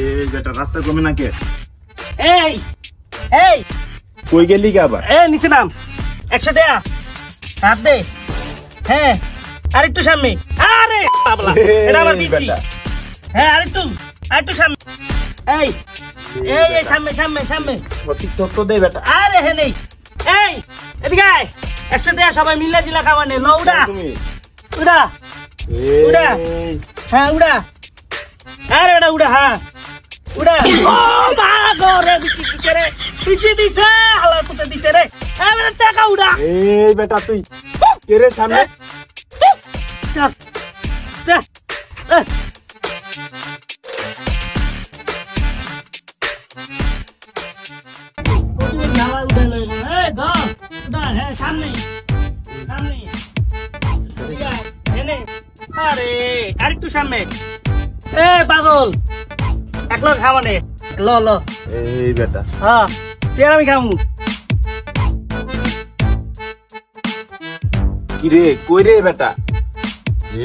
এই বেটা রাস্তা কমে না কে? এই এই কই গেলি কে আবার? নিচে নাম 100 টাকা হাত দে। হ্যাঁ আর একটু সামনে। আরে বাবলা এটা আমার বিচি। হ্যাঁ আরেকটু সামনে। এই এই এই সামনে সামনে সামনে সঠিক তথ্য দে বেটা। আরে হে নেই। এই এদিকে আয় 100 টাকা সবাই মিল্লা জিলা খাওয়া নে। লো উড়া উড়া উড়া। হ্যাঁ উড়া। আরে বেটা উড়া। হ্যাঁ উড়া। ও মা গো রে বিচি দিছে রে। বিচি দিছে হালার পুতে দিছে রে। এই বেটা টাকা উড়া। এই বেটা তুই কে রে সামনে? চল চল। আরেকটু সামনে। এ পাগল একলো খাওয়ানে ল ল। এই বেটা হ্যাঁ তুই আর আমি খামু। কি রে কই রে বেটা?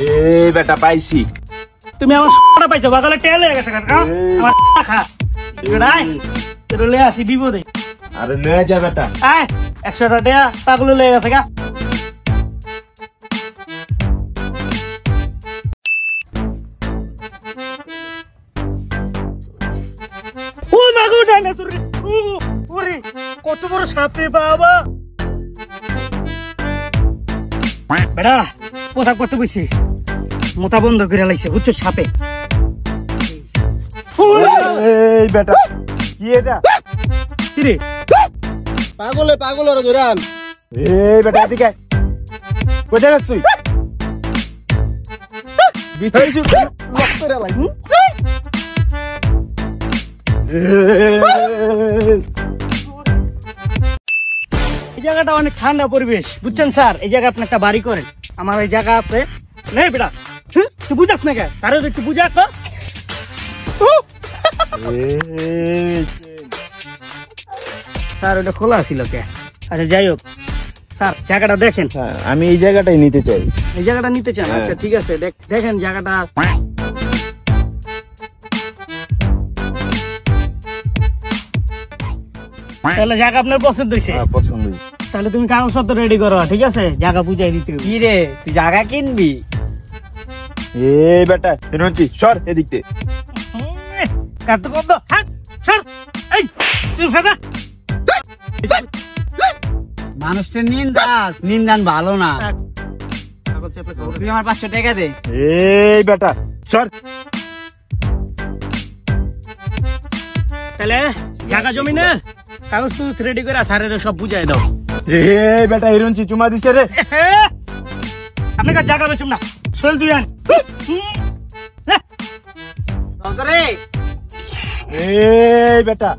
এই বেটা পাইছি। তুমি আমার সোনা পাইছো বাগালে টেল হয়ে গেছে কাকা। আমার খা এটাই তোর লয়ে আসি বিপদে। আরে লয়ে যা বেটা। আয় 100 টাকা পাগল লয়ে গেছে গা। ও মাগো ডাইনোসর রে। ওরে কত বড় সাপ রে বাবা। বেটা পোশাক করতে বসছি মোটা বন্ধ করে লাইছে বুঝছো সাপে। এই বেটা কি এটা? কি রে পাগল ওরা জোরান। এই বেটা এদিকে কই যাস তুই? বিছাই যু রক্ত রে লাই। এই জায়গাটা অনেক ঠান্ডা পরিবেশ বুঝছেন স্যার। এই জায়গায় আপনি একটা বাড়ি করেন। আমার এই জায়গা আছে নেই বেটা। তুই বুঝাস না কে? স্যারের একটু বুঝা তো। স্যার ওটা খোলা ছিল কে? আচ্ছা যাই হোক স্যার জায়গাটা দেখেন। আমি এই জায়গাটাই নিতে চাই। এই জায়গাটা নিতে চান? আচ্ছা ঠিক আছে দেখেন জায়গাটা। তাহলে জায়গা আপনার পছন্দ হয়েছে? পছন্দ। তাহলে তুমি কাগজপত্র রেডি করো ঠিক আছে? জায়গা বুঝাই দিতে। কি রে তুই জায়গা কিনবি? এই বেটা হিরোঞ্চি সর এদিকতে। কাট কত হাট সর। এই তুই সাদা মানুষের নিন্দান ভালো না। তুই আমার 500 টাকা দে। এই বেটা সর। তাহলে জায়গা জমিনের কাগজ তুই রেডি করে স্যারের সব বুঝাই দাও। এই বেটা হিরোঞ্চি চুমা দিছে রে। আপনাকে জায়গা বেচুম না চল তুই আন। রে এই বেটা